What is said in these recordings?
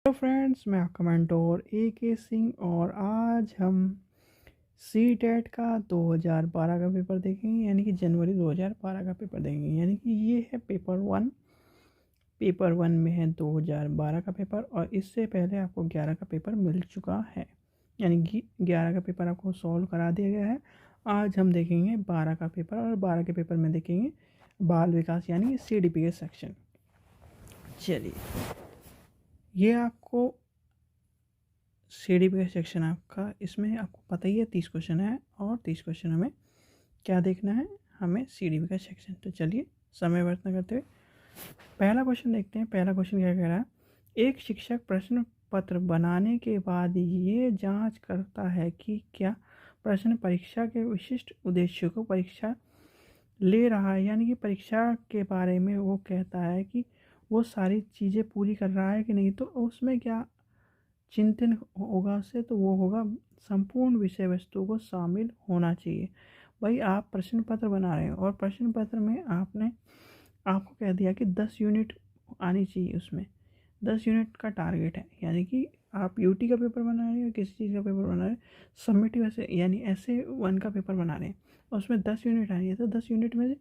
Hello friends, मैं आपका mentor AK Singh और आज हम सी टेट का 2012 का पेपर देखेंगे। यानी कि जनवरी 2012 का पेपर देखेंगे। यानी कि ये है पेपर वन में है 2012 का पेपर और इससे पहले आपको 11 का पेपर मिल चुका है। यानी कि 11 का पेपर आपको सॉल्व करा दिया गया है। आज हम देखेंगे 12 का पेपर और 12 के पेपर में देखेंगे बाल विकास यानी कि CDP के सेक्शन। चलिए, ये आपको CDP का सेक्शन आपका, इसमें आपको पता ही है 30 क्वेश्चन है और 30 क्वेश्चन हमें क्या देखना है, हमें CDP का सेक्शन। तो चलिए समय व्यर्थ न करते हुए पहला क्वेश्चन देखते हैं। पहला क्वेश्चन क्या कह रहा है, एक शिक्षक प्रश्न पत्र बनाने के बाद ये जांच करता है कि क्या प्रश्न परीक्षा के विशिष्ट उद्देश्यों को परीक्षा ले रहा है। यानी कि परीक्षा के बारे में वो कहता है कि वो सारी चीज़ें पूरी कर रहा है कि नहीं। तो उसमें क्या चिंतन होगा उससे, तो वो होगा संपूर्ण विषय वस्तु को शामिल होना चाहिए। भाई आप प्रश्न पत्र बना रहे हो और प्रश्न पत्र में आपको कह दिया कि 10 यूनिट आनी चाहिए, उसमें 10 यूनिट का टारगेट है। यानी कि आप UT का पेपर बना रहे हो, किसी चीज़ का पेपर बना रहे हैं, सबमिटिव ऐसे यानी SA1 का पेपर बना रहे हैं और उसमें 10 यूनिट आनी है। तो 10 यूनिट में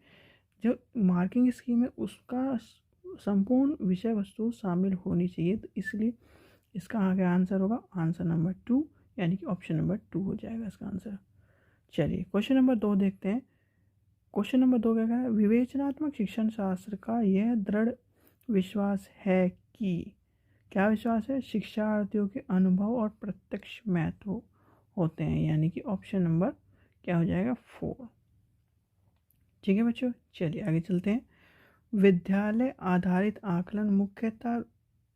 जो मार्किंग स्कीम है उसका संपूर्ण विषय वस्तु शामिल होनी चाहिए। तो इसलिए इसका आगे आंसर होगा आंसर नंबर 2, यानी कि ऑप्शन नंबर 2 हो जाएगा इसका आंसर। चलिए क्वेश्चन नंबर 2 देखते हैं। क्वेश्चन नंबर 2 क्या है, विवेचनात्मक शिक्षण शास्त्र का यह दृढ़ विश्वास है कि, क्या विश्वास है, शिक्षार्थियों के अनुभव और प्रत्यक्ष महत्व होते हैं। यानी कि ऑप्शन नंबर क्या हो जाएगा 4। ठीक है बच्चों, चलिए आगे चलते हैं। विद्यालय आधारित आकलन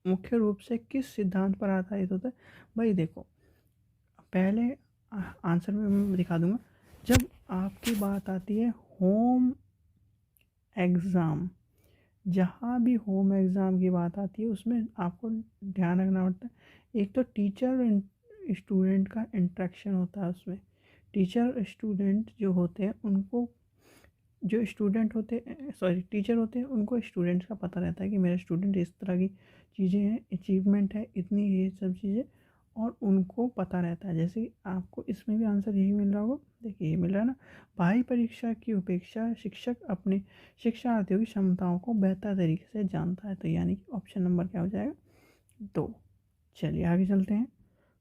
मुख्य रूप से किस सिद्धांत पर आधारित होता है। भाई देखो, पहले आंसर में मैं दिखा दूंगा। जब आपकी बात आती है होम एग्ज़ाम, जहाँ भी होम एग्ज़ाम की बात आती है उसमें आपको ध्यान रखना पड़ता है। एक तो टीचर स्टूडेंट का इंटरेक्शन होता है उसमें। टीचर स्टूडेंट जो होते हैं उनको, जो स्टूडेंट होते सॉरी टीचर होते हैं उनको स्टूडेंट्स का पता रहता है कि मेरे स्टूडेंट इस तरह की चीज़ें हैं, अचीवमेंट है इतनी, ये सब चीज़ें, और उनको पता रहता है। जैसे कि आपको इसमें भी आंसर यही मिल रहा होगा। देखिए ये मिल रहा है ना, बाह्य परीक्षा की उपेक्षा शिक्षक अपने शिक्षार्थियों की क्षमताओं को बेहतर तरीके से जानता है। तो यानी कि ऑप्शन नंबर क्या हो जाएगा 2। चलिए आगे चलते हैं।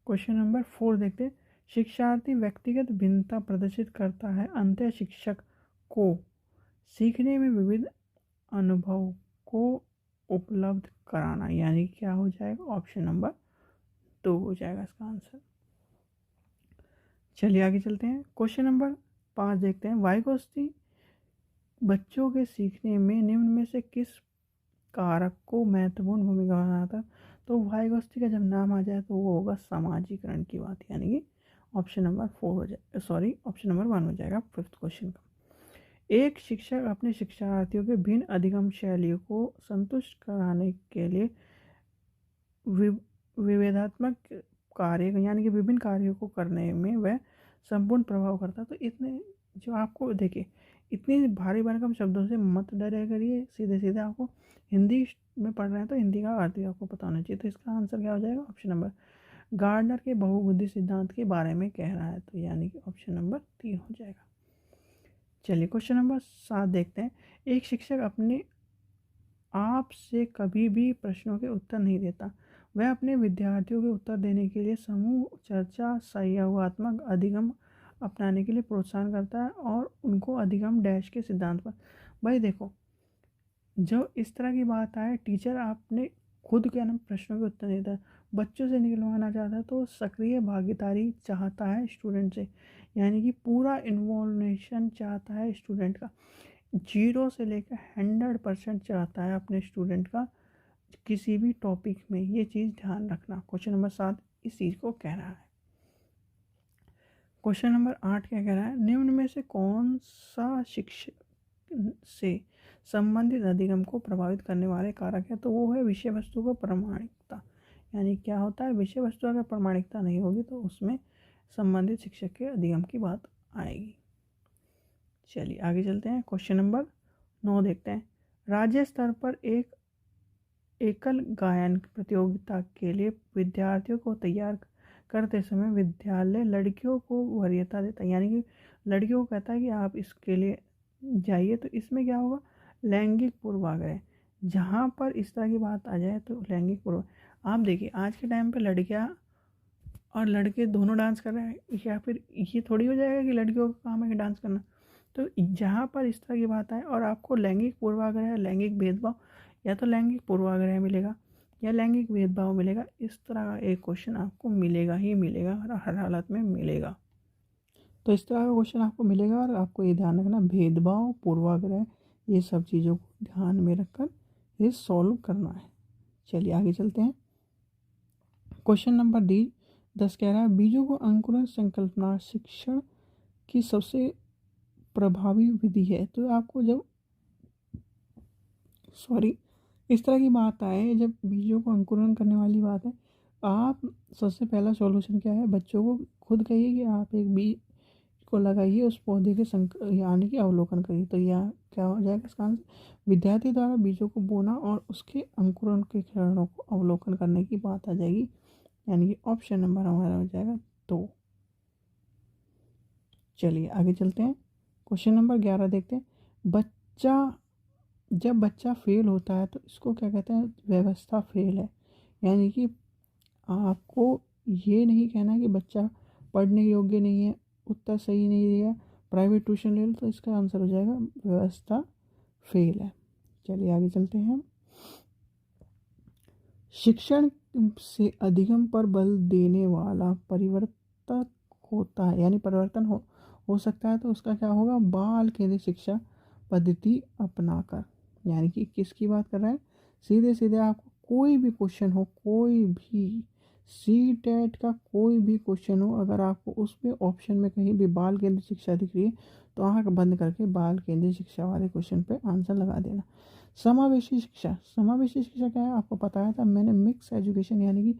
क्वेश्चन नंबर 4 देखते हैं। शिक्षार्थी व्यक्तिगत भिन्नता प्रदर्शित करता है, अंतः शिक्षक को सीखने में विविध अनुभव को उपलब्ध कराना। यानी क्या हो जाएगा ऑप्शन नंबर 2 हो जाएगा इसका आंसर। चलिए आगे चलते हैं। क्वेश्चन नंबर 5 देखते हैं। वाइगोत्स्की बच्चों के सीखने में निम्न में से किस कारक को महत्वपूर्ण भूमिका बनाता है। तो वाइगोत्स्की का जब नाम आ जाए तो वो होगा समाजीकरण की बात। यानी कि ऑप्शन नंबर 4 हो जाए, सॉरी ऑप्शन नंबर 1 हो जाएगा 5th क्वेश्चन का। एक शिक्षक अपने शिक्षार्थियों के भिन्न अधिगम शैलियों को संतुष्ट कराने के लिए विवेधात्मक कार्य यानी कि विभिन्न कार्यों को करने में वह संपूर्ण प्रभाव करता है। तो इतने जो आपको देखिए, इतनी भारी भरकम शब्दों से मत डरे करिए, सीधे सीधे आपको हिंदी में पढ़ रहे हैं तो हिंदी का अर्थ भी आपको पता होना चाहिए। तो इसका आंसर क्या हो जाएगा ऑप्शन नंबर, गार्डनर के बहुबुद्धि सिद्धांत के बारे में कह रहा है। तो यानी कि ऑप्शन नंबर 3 हो जाएगा। चलिए क्वेश्चन नंबर 7 देखते हैं। एक शिक्षक अपने आप से कभी भी प्रश्नों के उत्तर नहीं देता। वह अपने विद्यार्थियों के उत्तर देने के लिए समूह चर्चा सहयोगात्मक अधिगम अपनाने के लिए प्रोत्साहन करता है और उनको अधिगम डैश के सिद्धांत पर। भाई देखो, जो इस तरह की बात आए, टीचर आपने खुद के ना प्रश्नों के उत्तर देता है, बच्चों से निकलवाना चाहता है तो सक्रिय भागीदारी चाहता है स्टूडेंट से। यानी कि पूरा इन्वॉल्वेशन चाहता है स्टूडेंट का, 0 से लेकर 100% चाहता है अपने स्टूडेंट का किसी भी टॉपिक में। ये चीज़ ध्यान रखना। क्वेश्चन नंबर 7 इस चीज़ को कह रहा है। क्वेश्चन नंबर 8 क्या कह रहा है, निम्न में से कौन सा शिक्षक से संबंधित अधिगम को प्रभावित करने वाले कारक है। तो वो है विषय वस्तु का प्रामाणिकता। यानी क्या होता है, विषय वस्तु अगर प्रामाणिकता नहीं होगी तो उसमें संबंधित शिक्षक के अधिगम की बात आएगी। चलिए आगे चलते हैं। क्वेश्चन नंबर 9 देखते हैं। राज्य स्तर पर एक एकल गायन प्रतियोगिता के लिए विद्यार्थियों को तैयार करते समय विद्यालय लड़कियों को वरीयता देता है, यानी कि लड़कियों को कहता है कि आप इसके लिए जाइए। तो इसमें क्या होगा, लैंगिक पूर्वाग्रह। जहाँ पर इस तरह की बात आ जाए तो लैंगिक पूर्व, आप देखिए आज के टाइम पे लड़कियाँ और लड़के दोनों डांस कर रहे हैं, या फिर ये थोड़ी हो जाएगा कि लड़कियों का काम है कि डांस करना। तो जहाँ पर इस तरह की बात आए और आपको लैंगिक पूर्वाग्रह, लैंगिक भेदभाव, या तो लैंगिक पूर्वाग्रह मिलेगा या लैंगिक भेदभाव मिलेगा, इस तरह का एक क्वेश्चन आपको मिलेगा ही मिलेगा, हर हालत में मिलेगा। तो इस तरह का क्वेश्चन आपको मिलेगा और आपको ये ध्यान रखना, भेदभाव, पूर्वाग्रह, ये सब चीज़ों को ध्यान में रखकर ये सॉल्व करना है। चलिए आगे चलते हैं। क्वेश्चन नंबर 10 कह रहा है, बीजों को अंकुरण संकल्पना शिक्षण की सबसे प्रभावी विधि है। तो आपको जब इस तरह की बात आए, जब बीजों को अंकुरण करने वाली बात है, आप सबसे पहला सॉल्यूशन क्या है, बच्चों को खुद कहिए कि आप एक बीज को लगाइए, उस पौधे के यानी कि अवलोकन करिए। तो यह क्या हो जाएगा इसका आंसर, विद्यार्थी द्वारा बीजों को बोना और उसके अंकुरण के चरणों को अवलोकन करने की बात आ जाएगी, यानी कि ऑप्शन नंबर हमारा हो जाएगा 2। चलिए आगे चलते हैं। क्वेश्चन नंबर 11 देखते हैं। जब बच्चा फेल होता है तो इसको क्या कहते हैं, व्यवस्था फेल है। यानी कि आपको ये नहीं कहना कि बच्चा पढ़ने योग्य नहीं है, उत्तर सही नहीं दिया, प्राइवेट ट्यूशन ले लो, तो इसका आंसर हो जाएगा व्यवस्था फेल है। चलिए आगे चलते हैं। शिक्षण से अधिगम पर बल देने वाला परिवर्तन होता है, यानी परिवर्तन हो सकता है। तो उसका क्या होगा, बाल केंद्रित शिक्षा पद्धति अपनाकर। यानी कि किसकी बात कर रहा है, सीधे सीधे आपको कोई भी क्वेश्चन हो, कोई भी सी टेट का कोई भी क्वेश्चन हो, अगर आपको उस पे ऑप्शन में कहीं भी बाल केंद्रित शिक्षा दिख रही है तो आँख बंद करके बाल केंद्रित शिक्षा वाले क्वेश्चन पे आंसर लगा देना। समावेशी शिक्षा, समावेशी शिक्षा क्या है आपको बताया था मैंने, मिक्स एजुकेशन, यानी कि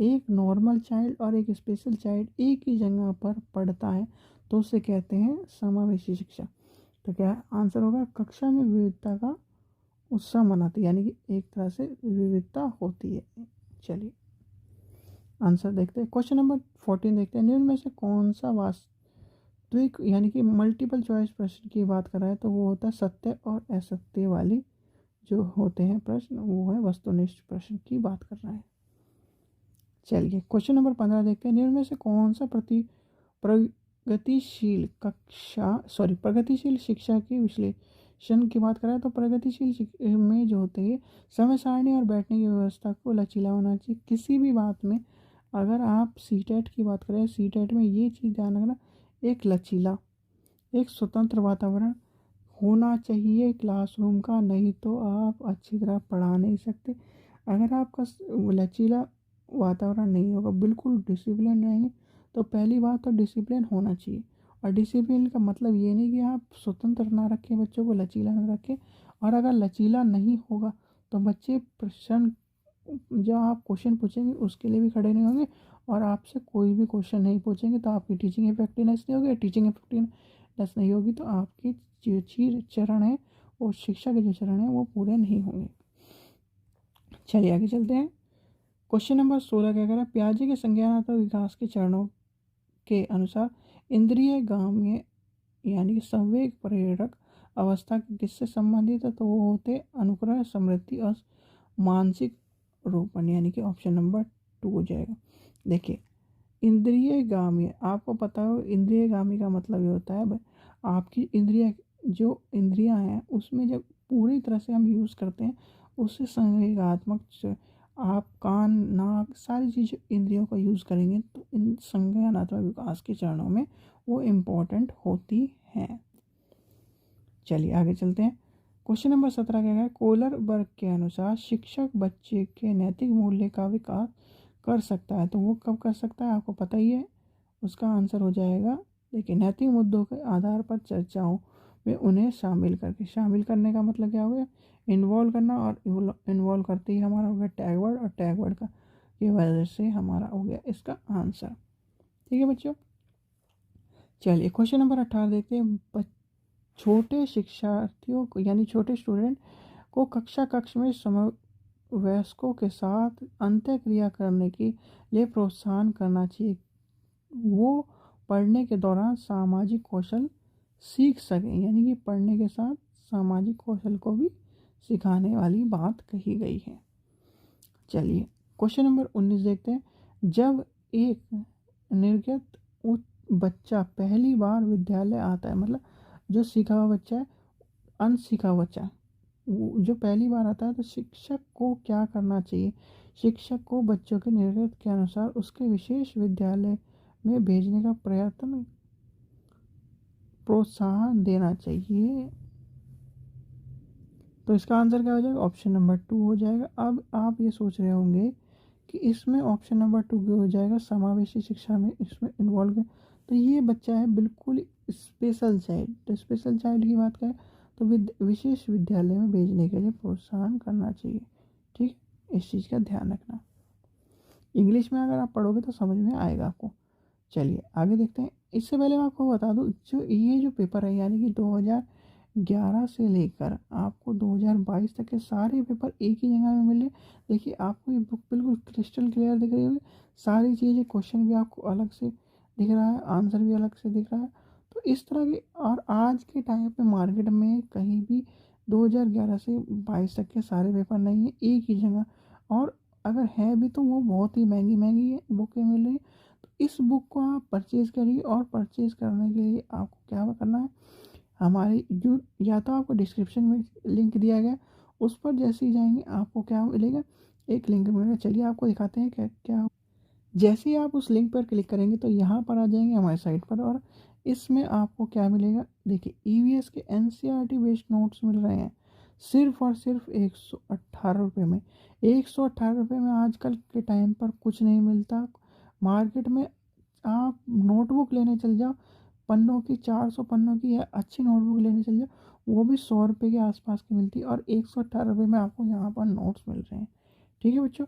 एक नॉर्मल चाइल्ड और एक स्पेशल चाइल्ड एक ही जगह पर पढ़ता है तो उसे कहते हैं समावेशी शिक्षा। तो क्या आंसर होगा, कक्षा में विविधता का उत्साह मनाती है, यानी कि एक तरह से विविधता होती है। चलिए आंसर देखते हैं। क्वेश्चन नंबर 14 देखते हैं, निम्न में से कौन सा वास्तविक, यानी कि मल्टीपल चॉइस प्रश्न की बात कर रहा है, तो वो होता है सत्य और असत्य वाली जो होते हैं प्रश्न, वो है वस्तुनिष्ठ प्रश्न की बात कर रहा है। चलिए क्वेश्चन नंबर 15 देखते हैं, निम्न में से कौन सा प्रगतिशील शिक्षा की विश्लेषण की बात कर रहा है। तो प्रगतिशील में जो होते हैं समय सारणी और बैठने की व्यवस्था को लचीला होना चाहिए। किसी भी बात में अगर आप सीटेट की बात करें, सीटेट में ये चीज़ ध्यान रखना, एक लचीला, एक स्वतंत्र वातावरण होना चाहिए क्लासरूम का, नहीं तो आप अच्छी तरह पढ़ा नहीं सकते। अगर आपका लचीला वातावरण नहीं होगा, बिल्कुल डिसिप्लिन रहेंगे, तो पहली बात तो डिसिप्लिन होना चाहिए। और डिसिप्लिन का मतलब ये नहीं कि आप स्वतंत्र ना रखें बच्चों को, लचीला ना रखें। और अगर लचीला नहीं होगा तो बच्चे प्रश्न, जो आप क्वेश्चन पूछेंगे उसके लिए भी खड़े नहीं होंगे, और आपसे कोई भी क्वेश्चन नहीं पूछेंगे, तो आपकी टीचिंग इफेक्टिवनेस नहीं होगी। टीचिंग इफेक्टिवनेस नहीं होगी तो आपकी जो चरण है, वो शिक्षा के जो चरण है वो पूरे नहीं होंगे। चलिए आगे चलते हैं। क्वेश्चन नंबर 16 क्या कह रहा है, पियाजे के संज्ञानात्मक विकास के चरणों के अनुसार इंद्रिय गाम्य, यानी कि संवेग प्रेरक अवस्था किससे संबंधित है। तो वो होते अनुग्रह, समृद्धि और मानसिक रूपण, यानी कि ऑप्शन नंबर 2 हो जाएगा। देखिए इंद्रिय गाम्य, आपको पता हो इंद्रिय गामी का मतलब ये होता है आपकी इंद्रिय, जो इंद्रियां हैं उसमें जब पूरी तरह से हम यूज़ करते हैं उससे संवेगात्मक, आप कान, नाक, सारी चीज़ इंद्रियों का यूज़ करेंगे तो इन संज्ञानात्मक विकास के चरणों में वो इम्पोर्टेंट होती हैं। चलिए आगे चलते हैं। क्वेश्चन नंबर 17 क्या है, कोलर वर्ग के अनुसार शिक्षक बच्चे के नैतिक मूल्य का विकास कर सकता है। तो वो कब कर सकता है आपको पता ही है, उसका आंसर हो जाएगा, देखिए नैतिक मुद्दों के आधार पर चर्चाओं में उन्हें शामिल करके। शामिल करने का मतलब क्या हो गया, इन्वॉल्व करना, और इन्वॉल्व करते ही हमारा हो गया टैग वर्ड, और टैग वर्ड का की वजह से हमारा हो गया इसका आंसर। ठीक है बच्चों। चलिए क्वेश्चन नंबर 18 देखते हैं, छोटे शिक्षार्थियों को, यानी छोटे स्टूडेंट को कक्षा कक्ष में वयस्कों के साथ अंतःक्रिया करने के लिए प्रोत्साहन करना चाहिए, वो पढ़ने के दौरान सामाजिक कौशल सीख सकें। यानी कि पढ़ने के साथ सामाजिक कौशल को भी सिखाने वाली बात कही गई है। चलिए क्वेश्चन नंबर 19 देखते हैं। जब एक निर्गत बच्चा पहली बार विद्यालय आता है, मतलब जो सीखा हुआ बच्चा है, अनसीखा हुआ बच्चा जो पहली बार आता है, तो शिक्षक को क्या करना चाहिए? शिक्षक को बच्चों के निर्गत के अनुसार उसके विशेष विद्यालय में भेजने का प्रयत्न प्रोत्साहन देना चाहिए। तो इसका आंसर क्या हो जाएगा? ऑप्शन नंबर 2 हो जाएगा। अब आप ये सोच रहे होंगे कि इसमें ऑप्शन नंबर 2 क्यों हो जाएगा, समावेशी शिक्षा में इसमें इन्वॉल्व है। तो ये बच्चा है बिल्कुल स्पेशल चाइल्ड। तो स्पेशल चाइल्ड की बात करें तो विशेष विद्यालय में भेजने के लिए प्रोत्साहन करना चाहिए। ठीक, इस चीज़ का ध्यान रखना। इंग्लिश में अगर आप पढ़ोगे तो समझ में आएगा आपको। चलिए आगे देखते हैं। इससे पहले मैं आपको बता दूं, जो पेपर है, यानी कि 2011 से लेकर आपको 2022 तक के सारे पेपर एक ही जगह में मिले। देखिए आपको ये बुक बिल्कुल क्रिस्टल क्लियर दिख रही होगी, सारी चीज़ें, क्वेश्चन भी आपको अलग से दिख रहा है, आंसर भी अलग से दिख रहा है। तो इस तरह की, और आज के टाइम पे मार्केट में कहीं भी 2011 से 22 तक के सारे पेपर नहीं है एक ही जगह, और अगर है भी तो वो बहुत ही महंगी महंगी बुकें मिल रही है। तो इस बुक को आप परचेज़ करिए, और परचेज़ करने के लिए आपको क्या करना है, हमारी जो, या तो आपको डिस्क्रिप्शन में लिंक दिया गया, उस पर जैसे ही जाएंगे आपको क्या मिलेगा, एक लिंक मिलेगा। चलिए आपको दिखाते हैं क्या क्या। जैसे ही आप उस लिंक पर क्लिक करेंगे तो यहाँ पर आ जाएंगे हमारी साइट पर, और इसमें आपको क्या मिलेगा, देखिए ईवीएस के एनसीईआरटी बेस्ड नोट्स मिल रहे हैं सिर्फ और सिर्फ 118 रुपये में। 118 रुपये में आजकल के टाइम पर कुछ नहीं मिलता मार्केट में। आप नोटबुक लेने चल जाओ, पन्नों की, 400 पन्नों की या अच्छी नोटबुक लेने चल जाओ, वो भी 100 रुपये के आसपास की मिलती है, और 118 रुपये में आपको यहाँ पर नोट्स मिल रहे हैं। ठीक है बच्चों,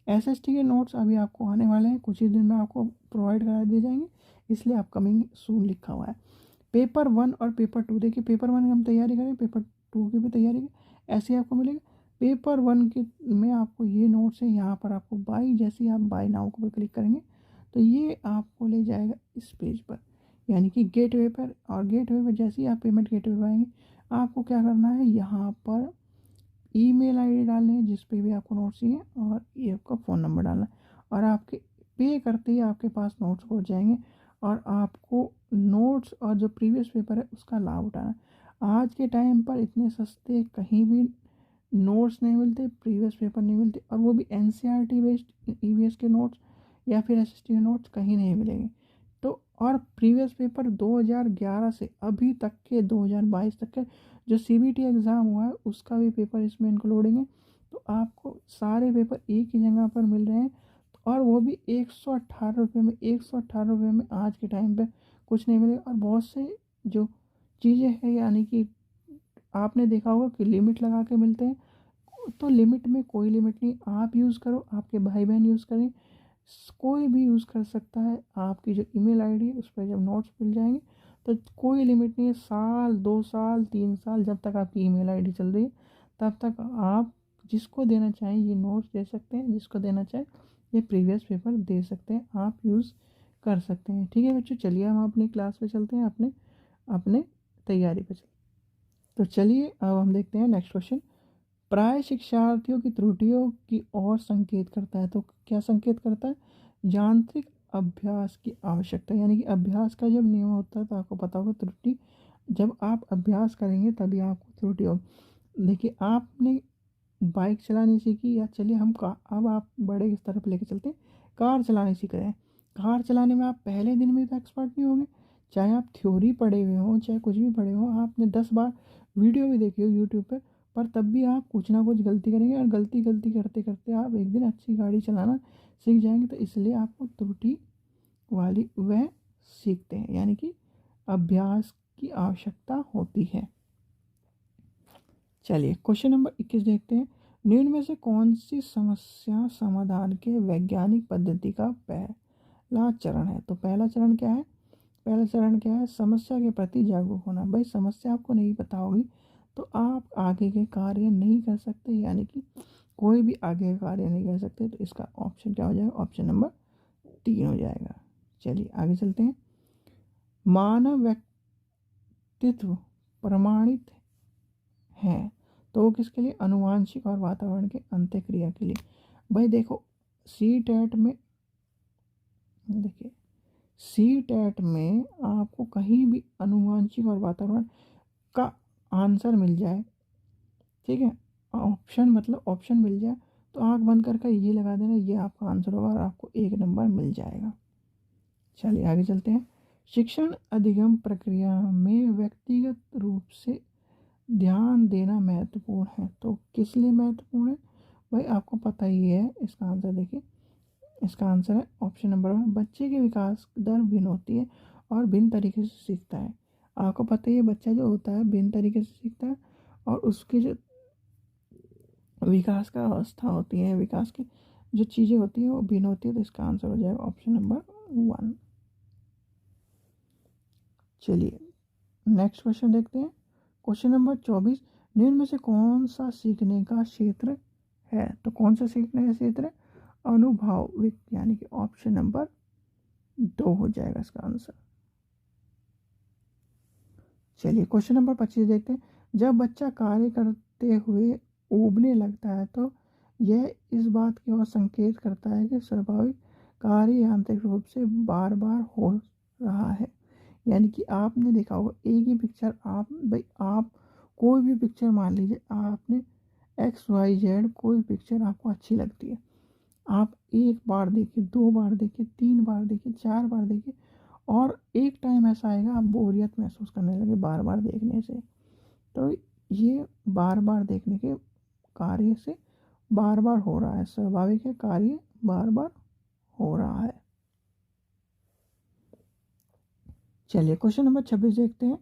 एसएसटी के नोट्स अभी आपको आने वाले हैं, कुछ ही दिन में आपको प्रोवाइड करा दिए जाएंगे, इसलिए अपकमिंग सून लिखा हुआ है। पेपर 1 और पेपर 2, देखिए पेपर 1 की हम तैयारी करें, पेपर 2 की भी तैयारी करें, ऐसे ही आपको मिलेगा। पेपर 1 के में आपको ये नोट्स है, यहाँ पर आपको बाई, जैसे ही आप बाई नाउ को क्लिक करेंगे तो ये आपको ले जाएगा इस पेज पर, यानी कि गेटवे पर। और गेटवे पर जैसे ही आप पेमेंट गेटवे पर आएंगे, आपको क्या करना है, यहाँ पर ईमेल आईडी डालनी है जिस पे भी आपको नोट्स चाहिए, और ये आपका फ़ोन नंबर डालना है, और आपके पे करते ही आपके पास नोट्स पहुँच जाएंगे, और आपको नोट्स और जो प्रीवियस पेपर है उसका लाभ उठाना है। आज के टाइम पर इतने सस्ते कहीं भी नोट्स नहीं मिलते, प्रीवियस पेपर नहीं मिलते, और वो भी एनसीईआरटी बेस्ड ईवीएस के नोट्स या फिर एसएसटी के नोट्स कहीं नहीं मिलेंगे। तो और प्रीवियस पेपर 2011 से अभी तक के 2022 तक के जो सीबीटी एग्ज़ाम हुआ है उसका भी पेपर इसमें इंक्लूडिंग है। तो आपको सारे पेपर एक ही जगह पर मिल रहे हैं, और वो भी 118 रुपये में। 118 रुपये में आज के टाइम पे कुछ नहीं मिलेगा। और बहुत से जो चीज़ें हैं, यानी कि आपने देखा होगा कि लिमिट लगा के मिलते हैं, तो लिमिट में कोई लिमिट नहीं, आप यूज़ करो, आपके भाई बहन यूज़ करें, कोई भी यूज़ कर सकता है। आपकी जो ईमेल आईडी है उस पर जब नोट्स मिल जाएंगे तो कोई लिमिट नहीं है, साल 2 साल 3 साल जब तक आपकी ईमेल आईडी चल रही है तब तक आप जिसको देना चाहें ये नोट्स दे सकते हैं, जिसको देना चाहें ये प्रीवियस पेपर दे सकते हैं, आप यूज़ कर सकते हैं। ठीक है बच्चों, चलिए हम अपनी क्लास पे चलते हैं, अपने अपने तैयारी पे चलते हैं। तो चलिए अब हम देखते हैं नेक्स्ट क्वेश्चन। प्राय शिक्षार्थियों की त्रुटियों की ओर संकेत करता है। तो क्या संकेत करता है? यांत्रिक अभ्यास की आवश्यकता, यानी कि अभ्यास का जब नियम होता है तो आपको पता होगा त्रुटि, जब आप अभ्यास करेंगे तभी आपको त्रुटि होगी। देखिए आपने बाइक चलानी सीखी, या चलिए हम का अब आप बड़े स्तर पर लेके चलते हैं, कार चलानी सीख रहे हैं। कार चलाने में आप पहले दिन में तो एक्सपर्ट नहीं होंगे, चाहे आप थ्योरी पढ़े हुए हों, चाहे कुछ भी पढ़े हों, आपने 10 बार वीडियो भी देखी हो यूट्यूब पर तब भी आप कुछ ना कुछ गलती करेंगे, और गलती गलती करते करते आप एक दिन अच्छी गाड़ी चलाना सीख जाएंगे। तो इसलिए आपको त्रुटि वाली वह सीखते हैं, यानी कि अभ्यास की आवश्यकता होती है। चलिए क्वेश्चन नंबर 21 देखते हैं। निम्न में से कौन सी समस्या समाधान के वैज्ञानिक पद्धति का पहला चरण है? तो पहला चरण क्या है? पहला चरण क्या है? समस्या के प्रति जागरूक होना। भाई समस्या आपको नहीं पता होगी तो आप आगे के कार्य नहीं कर सकते, यानी कि कोई भी आगे का कार्य नहीं कर सकते। तो इसका ऑप्शन क्या हो जाएगा? ऑप्शन नंबर 3 हो जाएगा। चलिए आगे चलते हैं। मानव व्यक्तित्व प्रमाणित है तो वो किसके लिए? अनुवांशिक और वातावरण के अंत्यक्रिया के लिए। भाई देखो, सी टेट में, देखिए सी टेट में आपको कहीं भी अनुवांशिक और वातावरण का आंसर मिल जाए, ठीक है, ऑप्शन मतलब ऑप्शन मिल जाए, तो आंख बंद करके ये लगा देना, ये आपका आंसर होगा और आपको 1 नंबर मिल जाएगा। चलिए आगे चलते हैं। शिक्षण अधिगम प्रक्रिया में व्यक्तिगत रूप से ध्यान देना महत्वपूर्ण है तो किस लिए महत्वपूर्ण है? भाई आपको पता ही है इसका आंसर। देखिए इसका आंसर है ऑप्शन नंबर 1, बच्चे की विकास दर भिन्न होती है और भिन्न तरीके से सीखता है। आपको पता ही है बच्चा जो होता है भिन्न तरीके से सीखता है और उसकी जो विकास का अवस्था होती है, विकास की जो चीज़ें होती हैं वो भिन्न होती है। तो इसका आंसर हो जाएगा ऑप्शन नंबर 1। चलिए नेक्स्ट क्वेश्चन देखते हैं। क्वेश्चन नंबर 24, निम्न में से कौन सा सीखने का क्षेत्र है? तो कौन सा सीखने का क्षेत्र है? अनुभविक, यानी कि ऑप्शन नंबर 2 हो जाएगा इसका आंसर। चलिए क्वेश्चन नंबर 25 देखते हैं। जब बच्चा कार्य करते हुए ऊबने लगता है तो यह इस बात की ओर संकेत करता है कि स्वाभाविक कार्य यांत्रिक रूप से बार बार हो रहा है। यानी कि आपने देखा होगा एक ही पिक्चर, आप भाई आप कोई भी पिक्चर मान लीजिए, आपने XYZ कोई पिक्चर आपको अच्छी लगती है, आप 1 बार देखिए, 2 बार देखिए, 3 बार देखिए, 4 बार देखिए, और एक टाइम ऐसा आएगा आप बोरियत महसूस करने लगे बार बार देखने से। तो ये बार बार देखने के कार्य से बार बार हो रहा है, स्वाभाविक है, कार्य बार बार हो रहा है। चलिए क्वेश्चन नंबर 26 देखते हैं।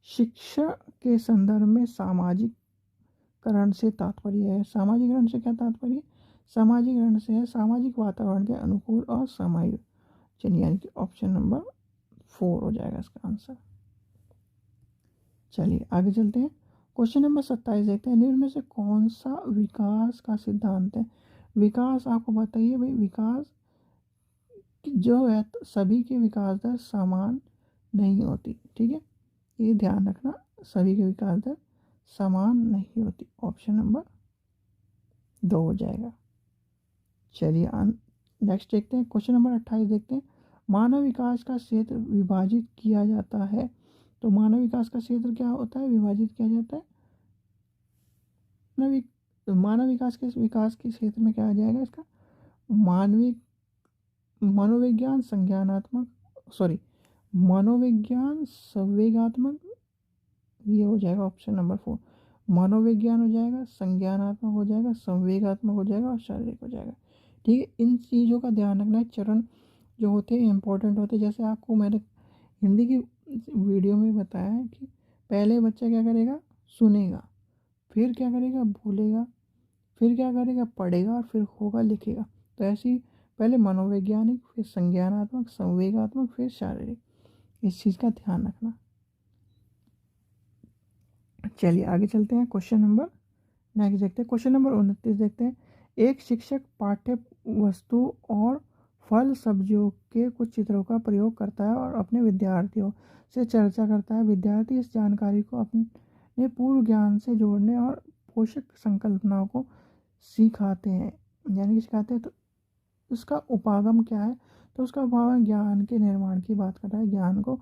शिक्षा के संदर्भ में सामाजिकरण से तात्पर्य है। सामाजिकरण से क्या तात्पर्य? सामाजिकरण से है सामाजिक वातावरण के अनुकूल और समायोजन, यानी कि ऑप्शन नंबर 4 हो जाएगा इसका आंसर। चलिए आगे चलते हैं। क्वेश्चन नंबर 27 देखते हैं। निम्न में से कौन सा विकास का सिद्धांत है? विकास आपको बताइए भाई, विकास जो है तो सभी के विकास दर समान नहीं होती, ठीक है, ये ध्यान रखना, सभी के विकास दर समान नहीं होती। ऑप्शन नंबर 2 हो जाएगा। चलिए नेक्स्ट देखते हैं। क्वेश्चन नंबर 28 देखते हैं। मानव विकास का क्षेत्र विभाजित किया जाता है तो मानव विकास का क्षेत्र क्या होता है? विभाजित किया जाता है। मानव विकास के क्षेत्र में क्या आ जाएगा इसका? मानविक मनोविज्ञान संज्ञानात्मक सॉरी मनोविज्ञान संवेगात्मक, ये हो जाएगा ऑप्शन नंबर 4। मनोविज्ञान हो जाएगा, संज्ञानात्मक हो जाएगा, संवेगात्मक हो जाएगा और शारीरिक हो जाएगा। ठीक है, इन चीज़ों का ध्यान रखना है। चरण जो होते हैं इंपॉर्टेंट होते हैं। जैसे आपको मैंने हिंदी की वीडियो में बताया है कि पहले बच्चा क्या करेगा? सुनेगा, फिर क्या करेगा? बोलेगा, फिर क्या करेगा? पढ़ेगा और फिर होगा लिखेगा। तो ऐसे ही पहले मनोवैज्ञानिक, फिर संज्ञानात्मक, संवेगात्मक, फिर शारीरिक, इस चीज़ का ध्यान रखना। चलिए आगे चलते हैं। क्वेश्चन नंबर नेक्स्ट देखते हैं। क्वेश्चन नंबर 29 देखते हैं। एक शिक्षक पाठ्य वस्तु और फल सब्जियों के कुछ चित्रों का प्रयोग करता है और अपने विद्यार्थियों से चर्चा करता है। विद्यार्थी इस जानकारी को अपने पूर्व ज्ञान से जोड़ने और पोषक संकल्पनाओं को सिखाते हैं, यानी कि सिखाते हैं। तो उसका उपागम क्या है? तो उसका उपागम ज्ञान के निर्माण की बात कर रहा है, ज्ञान को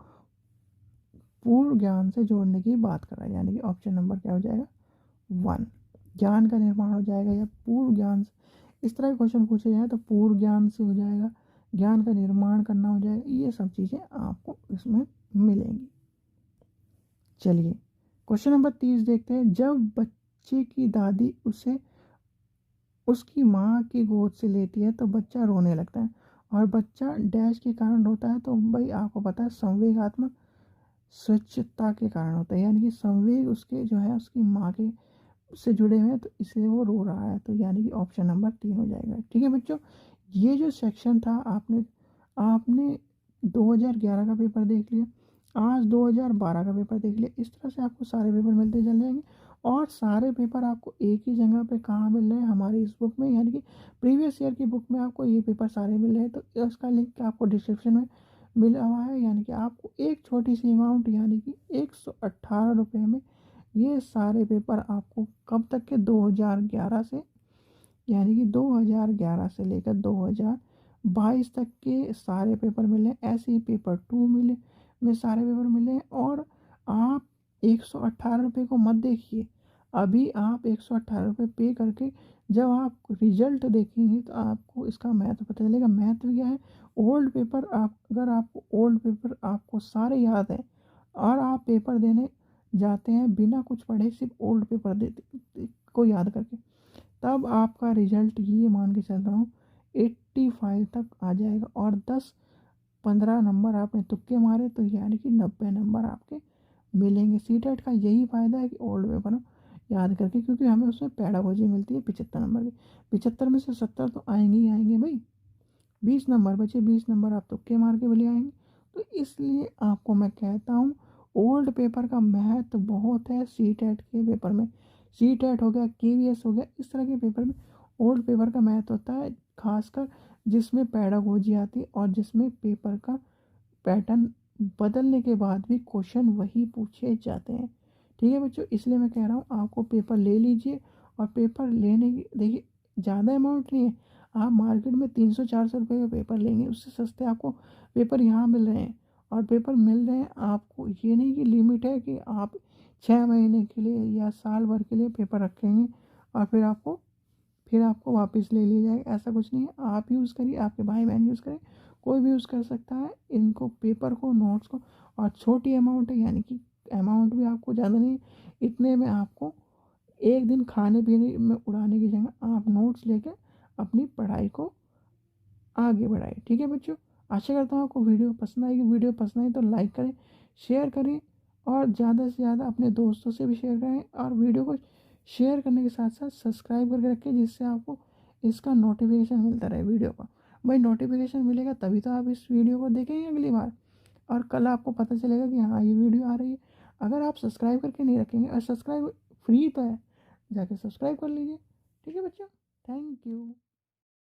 पूर्व ज्ञान से जोड़ने की बात कर रहा है, यानी कि ऑप्शन नंबर क्या हो जाएगा? 1। ज्ञान का निर्माण हो जाएगा या पूर्व ज्ञान से, इस तरह के क्वेश्चन पूछे जाए तो पूर्व ज्ञान से हो जाएगा, ज्ञान का निर्माण करना हो जाएगा, ये सब चीज़ें आपको इसमें मिलेंगी। चलिए क्वेश्चन नंबर 30 देखते हैं। जब बच्चे की दादी उसे उसकी माँ की गोद से लेती है तो बच्चा रोने लगता है और बच्चा डैश के कारण रोता है। तो भाई आपको पता है संवेगात्मक स्वच्छता के कारण होता है, यानी कि संवेग उसके जो है उसकी माँ के से जुड़े हुए हैं, तो इसलिए वो रो रहा है। तो यानी कि ऑप्शन नंबर 3 हो जाएगा। ठीक है बच्चों, ये जो सेक्शन था आपने आपने 2011 का पेपर देख लिया, आज 2012 का पेपर देख लिया। इस तरह से आपको सारे पेपर मिलते चल जाएंगे और सारे पेपर आपको एक ही जगह पे कहाँ मिल रहे हैं, हमारी इस बुक में, यानी कि प्रीवियस ईयर की बुक में आपको ये पेपर सारे मिल रहे हैं। तो उसका लिंक आपको डिस्क्रिप्शन में मिला हुआ है, यानी कि आपको एक छोटी सी अमाउंट यानी कि 118 रुपये में ये सारे पेपर आपको कब तक के 2011 से, यानी कि 2011 से लेकर 2022 तक के सारे पेपर मिले। ऐसे ही पेपर 2 मिले में सारे पेपर मिले। और आप 118 रुपये को मत देखिए, अभी आप 118 रुपये पे करके जब आप रिजल्ट देखेंगे तो आपको इसका महत्व पता चलेगा। महत्व क्या है, ओल्ड पेपर, आप अगर आपको ओल्ड पेपर आपको सारे याद है और आप पेपर देने जाते हैं बिना कुछ पढ़े, सिर्फ ओल्ड पेपर देते को याद करके, तब आपका रिजल्ट ये मान के चल रहा हूँ 85 तक आ जाएगा। और 10-15 नंबर आपने तुक्के मारे तो यानी कि 90 नंबर आपके मिलेंगे। सीटेट का यही फ़ायदा है कि ओल्ड पेपर याद करके, क्योंकि हमें उसमें पैडागोजी मिलती है 75 नंबर की। 75 में से 70 तो आएंगे ही आएंगे भाई, 20 नंबर बचे, 20 नंबर आप तुक्के मार के भी ले आएंगे। तो इसलिए आपको मैं कहता हूँ ओल्ड पेपर का महत्व बहुत है सीटेट के पेपर में। सीटेट हो गया, केवीएस हो गया, इस तरह के पेपर में ओल्ड पेपर का महत्व होता है, खासकर जिसमें पैडागोजी आती है और जिसमें पेपर का पैटर्न बदलने के बाद भी क्वेश्चन वही पूछे जाते हैं। ठीक है बच्चों, इसलिए मैं कह रहा हूँ आपको पेपर ले लीजिए। और पेपर लेने की देखिए ज़्यादा अमाउंट नहीं है, आप मार्केट में 300-400 रुपये का पेपर लेंगे, उससे सस्ते आपको पेपर यहाँ मिल रहे हैं। और पेपर मिल रहे हैं आपको, ये नहीं कि लिमिट है कि आप 6 महीने के लिए या साल भर के लिए पेपर रखेंगे और फिर आपको वापस ले लिया जाएगा, ऐसा कुछ नहीं है। आप यूज़ करिए, आपके भाई बहन यूज़ करें, कोई भी यूज़ कर सकता है इनको, पेपर को, नोट्स को। और छोटी अमाउंट है, यानी कि अमाउंट भी आपको ज़्यादा नहीं है, इतने में आपको एक दिन खाने पीने में उड़ाने की जगह आप नोट्स लेकर अपनी पढ़ाई को आगे बढ़ाएं। ठीक है बच्चों, आशा करता हूँ आपको वीडियो पसंद आएगी। वीडियो पसंद आई तो लाइक करें, शेयर करें और ज़्यादा से ज़्यादा अपने दोस्तों से भी शेयर करें। और वीडियो को शेयर करने के साथ साथ सब्सक्राइब करके रखें, जिससे आपको इसका नोटिफिकेशन मिलता रहे वीडियो का। भाई नोटिफिकेशन मिलेगा तभी तो आप इस वीडियो को देखेंगे अगली बार, और कल आपको पता चलेगा कि हाँ ये वीडियो आ रही है। अगर आप सब्सक्राइब करके नहीं रखेंगे, और सब्सक्राइब फ्री तो है, जाके सब्सक्राइब कर लीजिए। ठीक है बच्चों, थैंक यू।